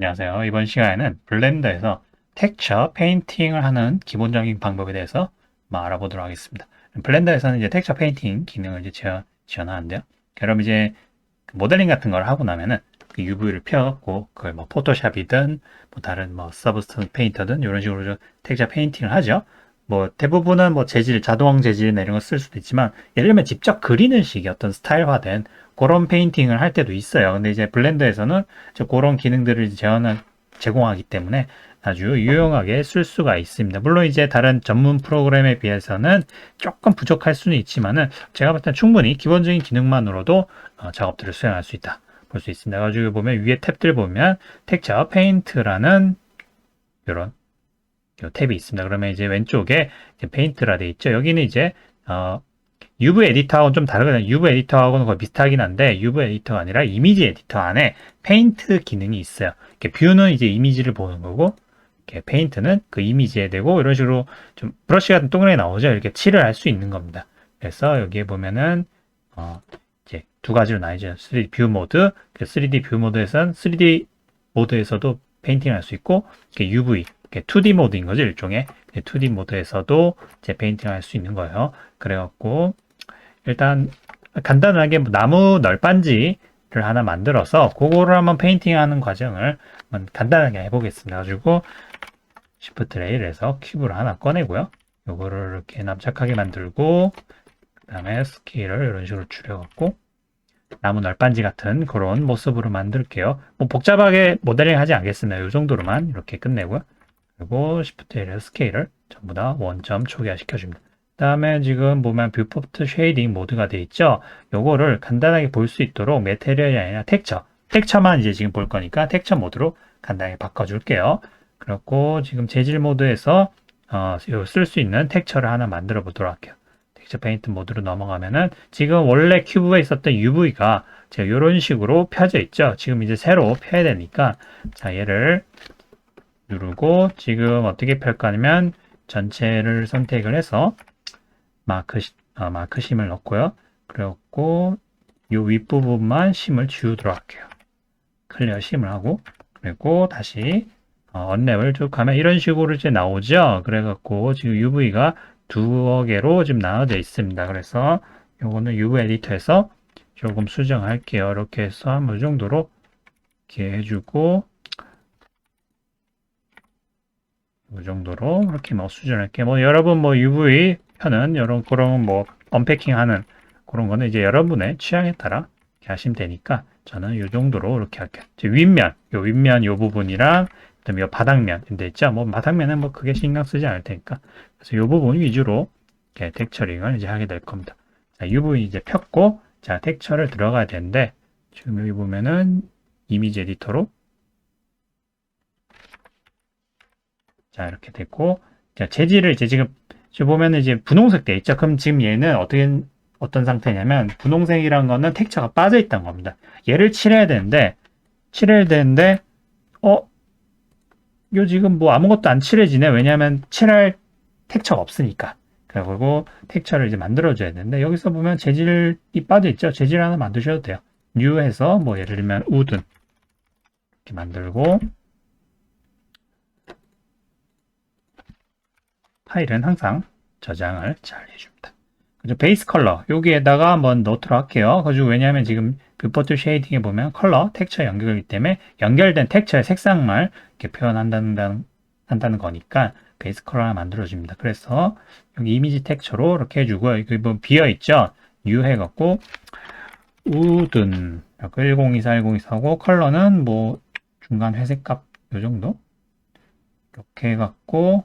안녕하세요. 이번 시간에는 블렌더에서 텍스처 페인팅을 하는 기본적인 방법에 대해서 알아보도록 하겠습니다. 블렌더에서는 이제 텍스처 페인팅 기능을 이제 지원하는데요. 그럼 이제 그 모델링 같은 걸 하고 나면은 그 UV를 펴갖고 그걸 뭐 포토샵이든 뭐 다른 뭐 서브스턴스 페인터든 이런 식으로 좀 텍스처 페인팅을 하죠. 뭐 대부분은 뭐 재질, 자동 재질이나 이런 거 쓸 수도 있지만 예를 들면 직접 그리는 식의 어떤 스타일화된 그런 페인팅을 할 때도 있어요. 근데 이제 블렌더에서는 그런 기능들을 제공하기 때문에 아주 유용하게 쓸 수가 있습니다. 물론 이제 다른 전문 프로그램에 비해서는 조금 부족할 수는 있지만은 제가 봤을 때 충분히 기본적인 기능만으로도 작업들을 수행할 수 있다. 볼 수 있습니다. 가지고 보면 위에 탭들 보면 텍스처 페인트라는 이런 탭이 있습니다. 그러면 이제 왼쪽에 이제 페인트라 돼 있죠. 여기는 이제 UV 에디터하고는 좀 다르거든요. UV 에디터하고는 거의 비슷하긴 한데 UV 에디터가 아니라 이미지 에디터 안에 페인트 기능이 있어요. 이렇게 뷰는 이제 이미지를 보는 거고 이렇게 페인트는 그 이미지에 되고 이런 식으로 좀 브러쉬 같은 동그랗게 나오죠. 이렇게 칠을 할 수 있는 겁니다. 그래서 여기에 보면은 이제 두 가지로 나뉘죠. 3D 뷰 모드, 3D 뷰 모드에서는 3D 모드에서도 페인팅을 할 수 있고 이렇게 UV, 이렇게 2D 모드인 거죠. 일종의 2D 모드에서도 이제 페인팅을 할 수 있는 거예요. 그래갖고 일단 간단하게 나무 널빤지를 하나 만들어서 그거를 한번 페인팅하는 과정을 한번 간단하게 해보겠습니다. 가지고 Shift 레일을 해서 큐브를 하나 꺼내고요. 요거를 이렇게 납작하게 만들고 그 다음에 스케일을 이런 식으로 줄여갖고 나무 널빤지 같은 그런 모습으로 만들게요. 뭐 복잡하게 모델링 하지 않겠습니다. 이 정도로만 이렇게 끝내고요. 그리고 Shift 레일에서 스케일을 전부 다 원점 초기화 시켜줍니다. 다음에 지금 보면 뷰포트 쉐이딩 모드가 되어 있죠. 요거를 간단하게 볼 수 있도록 메테리얼이 아니라 텍처만 이제 지금 볼 거니까 텍처 모드로 간단하게 바꿔줄게요. 그렇고 지금 재질 모드에서 쓸 수 있는 텍처를 하나 만들어 보도록 할게요. 텍처 페인트 모드로 넘어가면은 지금 원래 큐브에 있었던 UV가 제가 이런 식으로 펴져 있죠. 지금 이제 새로 펴야 되니까 자 얘를 누르고 지금 어떻게 펼까 하면 전체를 선택을 해서 마크심을 넣고요. 그리고 이 윗부분만 심을 지우도록 할게요. 클리어 심을 하고 그리고 다시 언랩을 쭉 하면 이런 식으로 이제 나오죠. 그래갖고 지금 UV가 두어 개로 지금 나눠져 있습니다. 그래서 요거는 UV 에디터에서 조금 수정할게요. 이렇게 해서 한 이 정도로 이렇게 해주고 이 정도로 이렇게 뭐 수정할게요. 뭐 여러분 뭐 UV 펴는 이런 그런 뭐 언패킹하는 그런 거는 이제 여러분의 취향에 따라 이렇게 하시면 되니까 저는 이 정도로 이렇게 할게요. 윗면 요 부분이랑 그다음에 요 바닥면 근데 있죠. 뭐 바닥면은 뭐 크게 신경 쓰지 않을 테니까 그래서 요 부분 위주로 이렇게 텍처링을 이제 하게 될 겁니다. 자, UV 이제 폈고 자 텍처를 들어가야 되는데 지금 여기 보면은 이미지 에디터로 자, 이렇게 됐고, 자, 재질을 이제 지금 보면은 이제 분홍색 돼 있죠. 그럼 지금 얘는 어떤 상태냐면, 분홍색이란 거는 텍스처가 빠져 있다는 겁니다. 얘를 칠해야 되는데, 어, 요 지금 뭐 아무것도 안 칠해지네. 왜냐하면 칠할 텍스처가 없으니까. 그리고 텍스처를 이제 만들어줘야 되는데, 여기서 보면 재질이 빠져 있죠. 재질 하나 만드셔도 돼요. 뉴 해서 뭐 예를 들면 우든 이렇게 만들고, 파일은 항상 저장을 잘 해줍니다. 그죠? 베이스 컬러 여기에다가 한번 넣도록 할게요. 가지고 왜냐하면 지금 뷰포트 쉐이딩에 보면 컬러 텍스처 연결이기 때문에 연결된 텍스처의 색상만 이렇게 한다는 거니까 베이스 컬러 하나 만들어줍니다. 그래서 여기 이미지 텍스처로 이렇게 해주고 여기 뭐 비어 있죠. U 해갖고 우든 1024, 1024고 컬러는 뭐 중간 회색 값 요 정도 이렇게 해갖고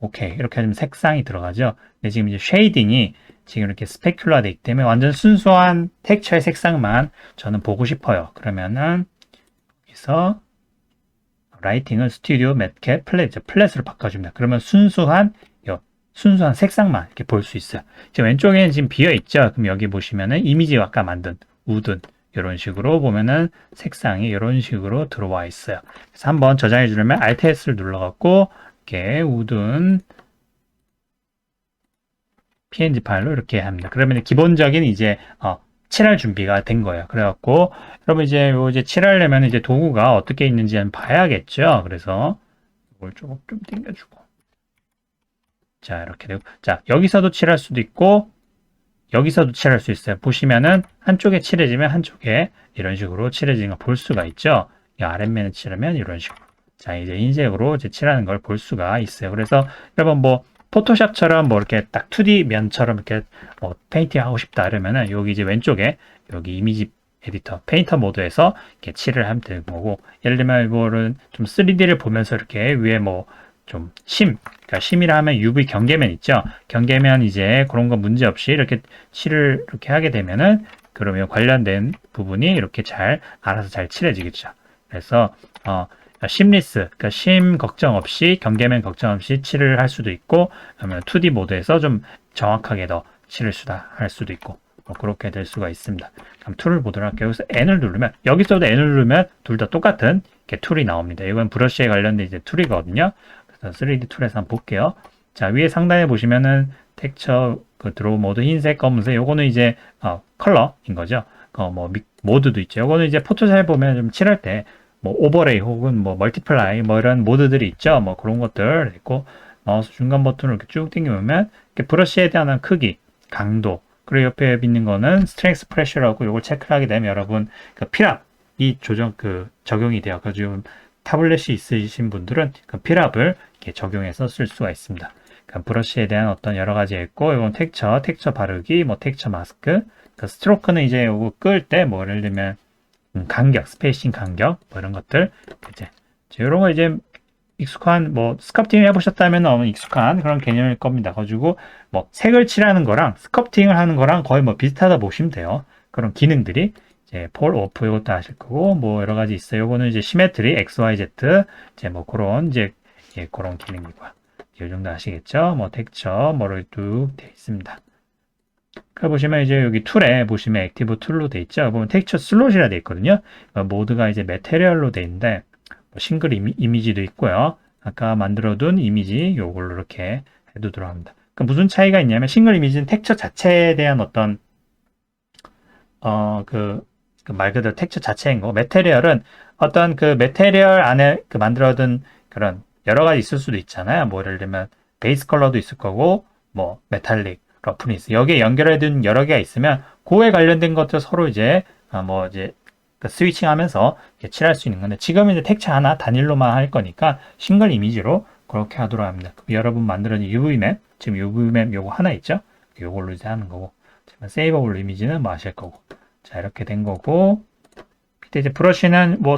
오케이. 이렇게 하면 색상이 들어가죠. 근데 지금 이제 쉐이딩이 지금 이렇게 스페큘러 되기 때문에 완전 순수한 텍스처의 색상만 저는 보고 싶어요. 그러면은 여기서 라이팅을 스튜디오 매트캣 플랫으로 바꿔줍니다. 그러면 순수한 색상만 이렇게 볼 수 있어요. 지금 왼쪽에는 지금 비어 있죠. 그럼 여기 보시면은 이미지 아까 만든 우든 이런 식으로 보면은 색상이 이런 식으로 들어와 있어요. 그래서 한번 저장해 주려면 Alt S를 눌러갖고 이렇게 우든 PNG 파일로 이렇게 합니다. 그러면 기본적인 이제 칠할 준비가 된 거예요. 그래갖고 여러분 이제 칠하려면 이제 도구가 어떻게 있는지 한번 봐야겠죠. 그래서 이걸 조금 좀 당겨주고 자 이렇게 되고 자 여기서도 칠할 수도 있고 여기서도 칠할 수 있어요. 보시면은 한쪽에 칠해지면 한쪽에 이런 식으로 칠해지는 걸 볼 수가 있죠. 이 아랫면에 칠하면 이런 식으로 자 이제 흰색으로 이제 칠하는 걸 볼 수가 있어요. 그래서 여러분 뭐 포토샵처럼 뭐 이렇게 딱 2D 면처럼 이렇게 뭐 페인팅 하고 싶다 이러면은 여기 이제 왼쪽에 여기 이미지 에디터 페인터 모드에서 이렇게 칠을 하면 되는 거고 예를 들면 이거는 좀 3D를 보면서 이렇게 위에 뭐 좀 그러니까 심이라 하면 UV 경계면 있죠. 경계면 이제 그런 거 문제 없이 이렇게 칠을 이렇게 하게 되면은 그러면 관련된 부분이 이렇게 잘 알아서 잘 칠해지겠죠. 그래서 심리스, 그러니까 심 걱정 없이 경계면 걱정 없이 칠을 할 수도 있고, 아니면 2D 모드에서 좀 정확하게 더 칠을 할 수도 있고, 뭐 그렇게 될 수가 있습니다. 그럼 툴을 보도록 할게요. 여기서 N을 누르면 여기서도 N을 누르면 둘 다 똑같은 이렇게 툴이 나옵니다. 이건 브러쉬에 관련된 이제 툴이거든요. 그래서 3D 툴에서 한번 볼게요. 자 위에 상단에 보시면은 텍처 그 드로우 모드 흰색, 검은색 요거는 이제 컬러인 거죠. 뭐 모드도 있죠. 요거는 이제 포토샵 보면 좀 칠할 때 뭐 오버레이 혹은 뭐 멀티플라이 뭐 이런 모드들이 있죠. 뭐 그런 것들 있고 마우스 중간 버튼을 이렇게 쭉 당겨보면 이렇게 브러쉬에 대한 크기, 강도 그리고 옆에 있는 거는 스트렝스 프레셔라고 요걸 체크를 하게 되면 여러분 그 필압 이 적용이 돼요. 그래서 지금 타블렛이 있으신 분들은 그 필압을 이렇게 적용해서 쓸 수가 있습니다. 그러니까 브러쉬에 대한 어떤 여러 가지 있고 이건 텍처 바르기, 뭐 텍처 마스크, 그 스트로크는 이제 요거 끌 때 뭐 예를 들면 간격, 스페이싱 간격 뭐 이런 것들 이제 이런 거 이제 익숙한 뭐 스culpting 해보셨다면 너무 익숙한 그런 개념일 겁니다. 가지고 뭐 색을 칠하는 거랑 스culpting을 하는 거랑 거의 뭐 비슷하다 보시면 돼요. 그런 기능들이 이제 폴 오프 이것도 아실 거고 뭐 여러 가지 있어요. 이거는 이제 시메트리 XYZ 이제 뭐 그런 이제 그런 기능이고요. 이 정도 아시겠죠? 뭐 텍처 뭐로 쭉 되어 있습니다. 그 보시면 이제 여기 툴에 보시면 액티브 툴로 되어 있죠. 보면 텍스처 슬롯이라 되어 있거든요. 모드가 이제 메테리얼로 되어 있는데 뭐 싱글 이미지도 있고요. 아까 만들어둔 이미지 요걸로 이렇게 해두도록 합니다. 그럼 무슨 차이가 있냐면 싱글 이미지는 텍스처 자체에 대한 어떤 말 그대로 텍스처 자체인 거고 메테리얼은 어떤 그 메테리얼 안에 그 만들어둔 그런 여러 가지 있을 수도 있잖아요. 뭐 예를 들면 베이스 컬러도 있을 거고 뭐 메탈릭 러프니스 여기에 연결해둔 여러 개가 있으면 그에 관련된 것들 서로 이제 뭐 이제 스위칭하면서 칠할 수 있는 건데 지금은 이제 텍처 하나 단일로만 할 거니까 싱글 이미지로 그렇게 하도록 합니다. 여러분 만들어진 UV맵 지금 UV맵 요거 하나 있죠? 요걸로 이제 하는 거고 세이버블 이미지는 뭐 하실 거고 자 이렇게 된 거고 밑에 이제 브러쉬는 뭐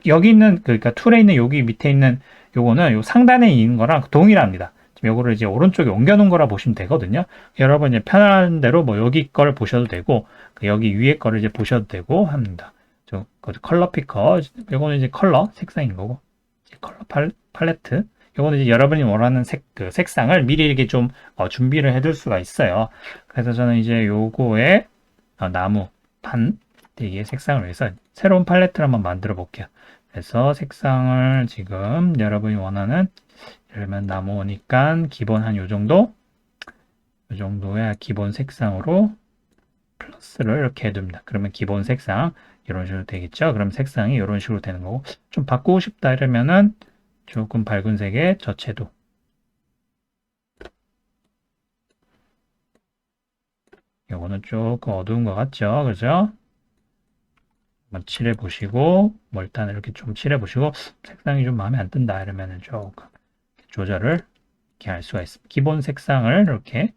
여기 있는 그러니까 툴에 있는 여기 밑에 있는 요거는 요 상단에 있는 거랑 동일합니다. 요거를 이제 오른쪽에 옮겨 놓은 거라 보시면 되거든요. 여러분 이제 편한 대로 뭐 여기 거를 보셔도 되고 여기 위에 거를 이제 보셔도 되고 합니다. 컬러 피커 요거는 이제 컬러 색상인 거고 컬러 팔레트 요거는 이제 여러분이 원하는 색상을 미리 이렇게 좀 준비를 해둘 수가 있어요. 그래서 저는 이제 요거에 나무 판 대기의 색상을 위해서 새로운 팔레트를 한번 만들어 볼게요. 그래서 색상을 지금 여러분이 원하는 예를 들면 나무니까 기본 한 요 정도의 기본 색상으로 플러스를 이렇게 해둡니다. 그러면 기본 색상 이런 식으로 되겠죠. 그럼 색상이 이런 식으로 되는 거고 좀 바꾸고 싶다 이러면은 조금 밝은 색의 저채도 요거는 조금 어두운 것 같죠. 그죠? 한번 칠해 보시고 뭐 일단 이렇게 좀 칠해 보시고 색상이 좀 마음에 안 든다 이러면은 조금 조절을 이렇게 할 수가 있습니다. 기본 색상을 이렇게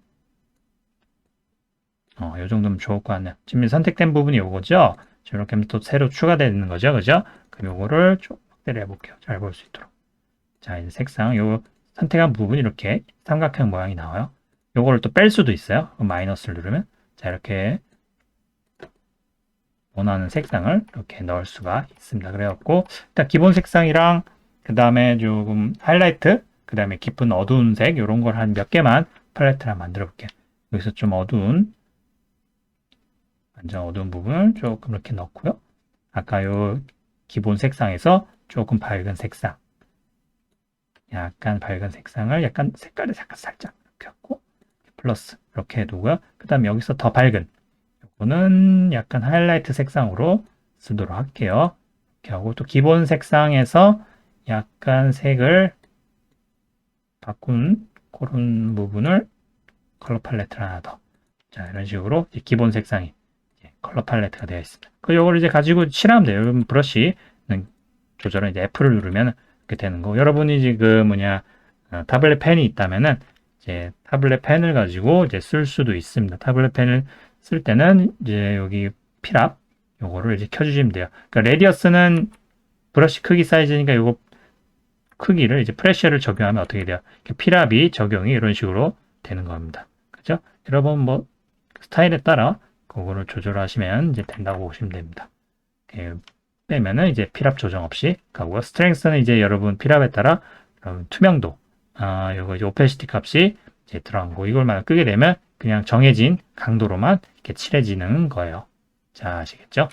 이 정도면 좋을 것 같네요. 지금 선택된 부분이 요거죠. 이렇게 하면 또 새로 추가되는 거죠. 그죠? 그럼 요거를 좀 확대를 해볼게요. 잘 볼 수 있도록. 자, 이제 색상, 요 선택한 부분이 이렇게 삼각형 모양이 나와요. 요거를 또 뺄 수도 있어요. 마이너스를 누르면. 자, 이렇게 원하는 색상을 이렇게 넣을 수가 있습니다. 그래갖고, 일단 기본 색상이랑, 그 다음에 조금 하이라이트, 그 다음에 깊은 어두운 색, 요런 걸 한 몇 개만 팔레트를 만들어 볼게요. 여기서 좀 완전 어두운 부분을 조금 이렇게 넣고요. 아까 요 기본 색상에서 조금 밝은 색상. 약간 밝은 색상을 약간 색깔을 살짝 이렇게 갖고 플러스 이렇게 해두고요. 그 다음에 여기서 더 밝은 저는 약간 하이라이트 색상으로 쓰도록 할게요. 이렇게 하고 또 기본 색상에서 약간 색을 바꾼 그런 부분을 컬러 팔레트를 하나 더. 자, 이런 식으로 기본 색상이 컬러 팔레트가 되어 있습니다. 그 요걸 이제 가지고 칠하면 돼요. 여러분 브러쉬 조절은 이제 F를 누르면 이렇게 되는 거. 여러분이 지금 타블렛 펜이 있다면은 이제 타블렛 펜을 가지고 이제 쓸 수도 있습니다. 타블렛 펜을 쓸 때는 이제 여기 필압 요거를 이제 켜주시면 돼요. 그러니까 레디어스는 브러쉬 크기 사이즈니까 요거 크기를 이제 프레셔를 적용하면 어떻게 돼요? 필압이 적용이 이런 식으로 되는 겁니다. 그죠? 여러분 뭐 스타일에 따라 그거를 조절하시면 이제 된다고 보시면 됩니다. 빼면은 이제 필압 조정 없이 가고요. 스트렝스는 이제 여러분 필압에 따라 여러분 투명도, 요거 이제 오페시티 값이 이제 들어간 거고 이걸 만약 끄게 되면 그냥 정해진 강도로만 이렇게 칠해지는 거예요. 자, 아시겠죠?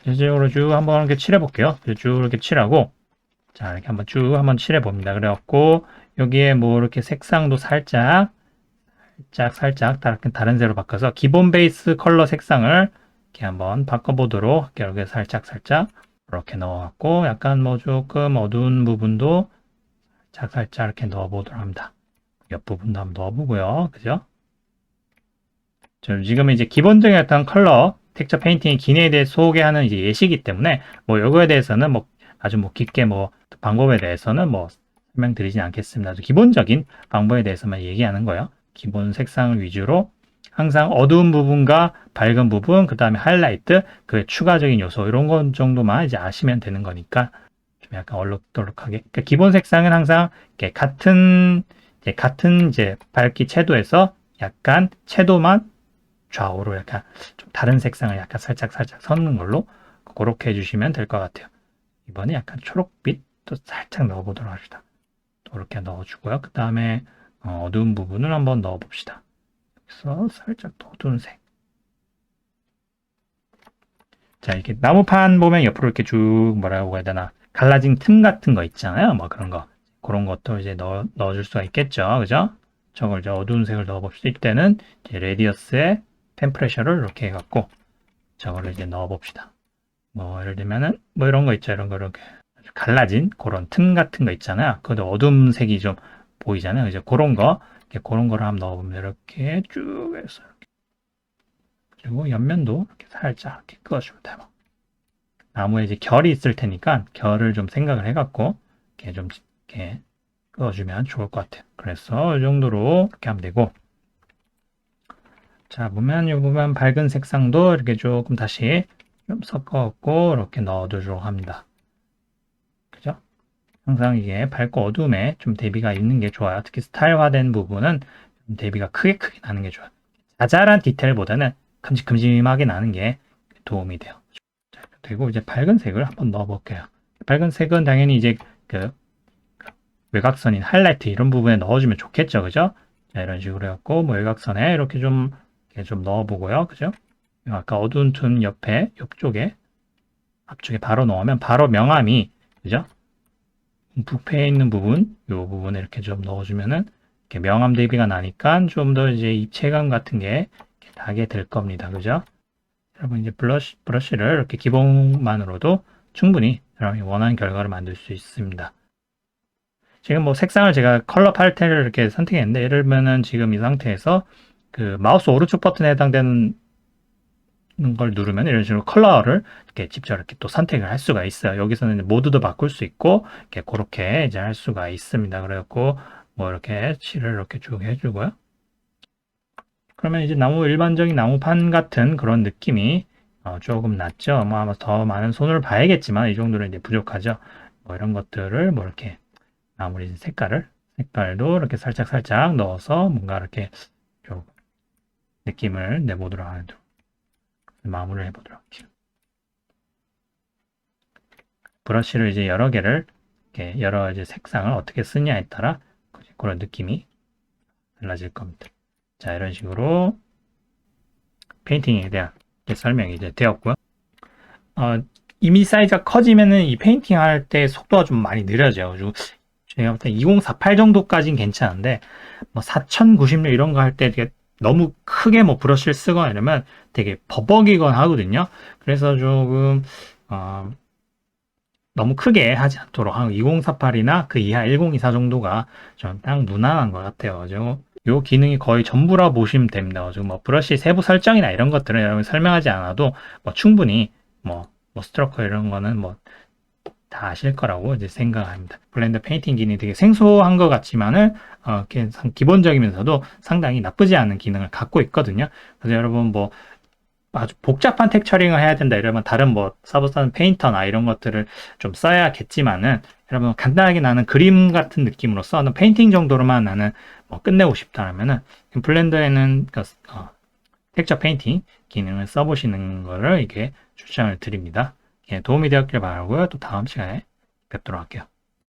전체적으로 쭉 한번 이렇게 칠해 볼게요. 쭉 이렇게 칠하고 자, 이렇게 한번 쭉 한번 칠해 봅니다. 그래갖고 여기에 뭐 이렇게 색상도 살짝 다른 색으로 바꿔서 기본 베이스 컬러 색상을 이렇게 한번 바꿔보도록 할게요. 이렇게 살짝 이렇게 넣어갖고 약간 뭐 조금 어두운 부분도 살짝 이렇게 넣어보도록 합니다. 옆부분도 한번 넣어보고요. 그죠? 지금 이제 기본적인 어떤 컬러 텍스처 페인팅의 기능에 대해 소개하는 이제 예시이기 때문에 뭐 이거에 대해서는 뭐 아주 뭐 깊게 뭐 방법에 대해서는 뭐 설명드리진 않겠습니다. 아주 기본적인 방법에 대해서만 얘기하는 거예요. 기본 색상을 위주로 항상 어두운 부분과 밝은 부분, 그 다음에 하이라이트, 그 추가적인 요소 이런 것 정도만 이제 아시면 되는 거니까 좀 약간 얼룩덜룩하게. 그러니까 기본 색상은 항상 이렇게 같은 이제 밝기 채도에서 약간 채도만 좌우로 약간 좀 다른 색상을 약간 살짝 섞는 걸로 그렇게 해주시면 될 것 같아요. 이번에 약간 초록빛도 살짝 넣어보도록 합시다. 또 이렇게 넣어주고요. 그 다음에 어두운 부분을 한번 넣어봅시다. 여기서 살짝 더 어두운 색. 자, 이렇게 나무판 보면 옆으로 이렇게 쭉 뭐라고 해야 되나 갈라진 틈 같은 거 있잖아요. 뭐 그런 거. 그런 것도 이제 넣어줄 수가 있겠죠. 그죠? 저걸 이제 어두운 색을 넣어봅시다. 이때는 이제 레디어스의 템프레셔를 이렇게 해갖고 저거를 이제 넣어봅시다. 뭐 예를 들면은 뭐 이런 거 있죠. 이런 거 이렇게 갈라진 그런 틈 같은 거 있잖아요. 그것도 어두운 색이 좀 보이잖아요. 이제 그런 거를 한번 넣어보면 이렇게 쭉 해서 이렇게. 그리고 옆면도 이렇게 살짝 이렇게 끄어주면 돼요. 나무에 이제 결이 있을 테니까 결을 좀 생각을 해갖고 이렇게 좀 이렇게 끄어주면 좋을 것 같아요. 그래서 이 정도로 이렇게 하면 되고. 자, 보면 이 부분 밝은 색상도 이렇게 조금 다시 좀 섞어갖고 이렇게 넣어두도록 합니다. 그죠? 항상 이게 밝고 어두움에 좀 대비가 있는 게 좋아요. 특히 스타일화된 부분은 좀 대비가 크게 나는 게 좋아요. 자잘한 디테일보다는 큼직큼직하게 나는 게 도움이 돼요. 자, 그리고 이제 밝은 색을 한번 넣어볼게요. 밝은 색은 당연히 이제 그 외곽선인 하이라이트 이런 부분에 넣어주면 좋겠죠. 그죠? 자, 이런 식으로 해갖고 뭐 외곽선에 이렇게 좀 넣어보고요. 그죠? 아까 어두운 톤 옆에 앞쪽에 바로 넣으면 바로 명암이 그죠? 부패에 있는 부분, 이 부분에 이렇게 좀 넣어주면은 이렇게 명암 대비가 나니까 좀 더 이제 입체감 같은 게 나게 될 겁니다. 그죠? 여러분 이제 브러쉬를 이렇게 기본만으로도 충분히 여러분이 원하는 결과를 만들 수 있습니다. 지금 뭐 색상을 제가 컬러 팔레트를 이렇게 선택했는데 예를 들면은 지금 이 상태에서 그 마우스 오른쪽 버튼에 해당되는 걸 누르면 이런 식으로 컬러를 이렇게 직접 이렇게 또 선택을 할 수가 있어요. 여기서는 모드도 바꿀 수 있고 이렇게 그렇게 이제 할 수가 있습니다. 그래갖고 뭐 이렇게 칠을 이렇게 쭉 해주고요. 그러면 이제 일반적인 나무판 같은 그런 느낌이 조금 낫죠. 뭐 아마 더 많은 손을 봐야겠지만 이 정도는 이제 부족하죠. 뭐 이런 것들을 뭐 이렇게 마무리 색깔도 이렇게 살짝 넣어서 뭔가 이렇게 좀 느낌을 내보도록 하도록 마무리를 해보도록 할게요. 브러쉬를 이제 여러 개를 이렇게 여러 이제 색상을 어떻게 쓰냐에 따라 그런 느낌이 달라질 겁니다. 자, 이런 식으로 페인팅에 대한 설명이 이제 되었고요. 이미 사이즈가 커지면은 이 페인팅 할 때 속도가 좀 많이 느려져요. 그리고 제가 볼 때 2048 정도까지는 괜찮은데 뭐 4096 이런 거 할 때 너무 크게 뭐 브러쉬를 쓰거나 이러면 되게 버벅이거나 하거든요. 그래서 조금 너무 크게 하지 않도록 한 2048이나 그 이하 1024 정도가 좀 딱 무난한 것 같아요. 요 기능이 거의 전부라 보시면 됩니다. 지금 뭐 브러쉬 세부 설정이나 이런 것들은 여러분 설명하지 않아도 뭐 충분히 뭐 스트로크 이런 거는 뭐 다 아실 거라고 이제 생각합니다. 블렌더 페인팅 기능이 되게 생소한 것 같지만은 기본적이면서도 상당히 나쁘지 않은 기능을 갖고 있거든요. 그래서 여러분 뭐 아주 복잡한 텍처링을 해야 된다 이러면 다른 뭐 서브스탄 페인터나 이런 것들을 좀 써야겠지만은 여러분 간단하게 나는 그림 같은 느낌으로 써는 페인팅 정도로만 나는 뭐 끝내고 싶다면은 블렌더에는 텍처 페인팅 기능을 써보시는 거를 이게 추천을 드립니다. 예, 도움이 되었길 바라고요. 또 다음 시간에 뵙도록 할게요.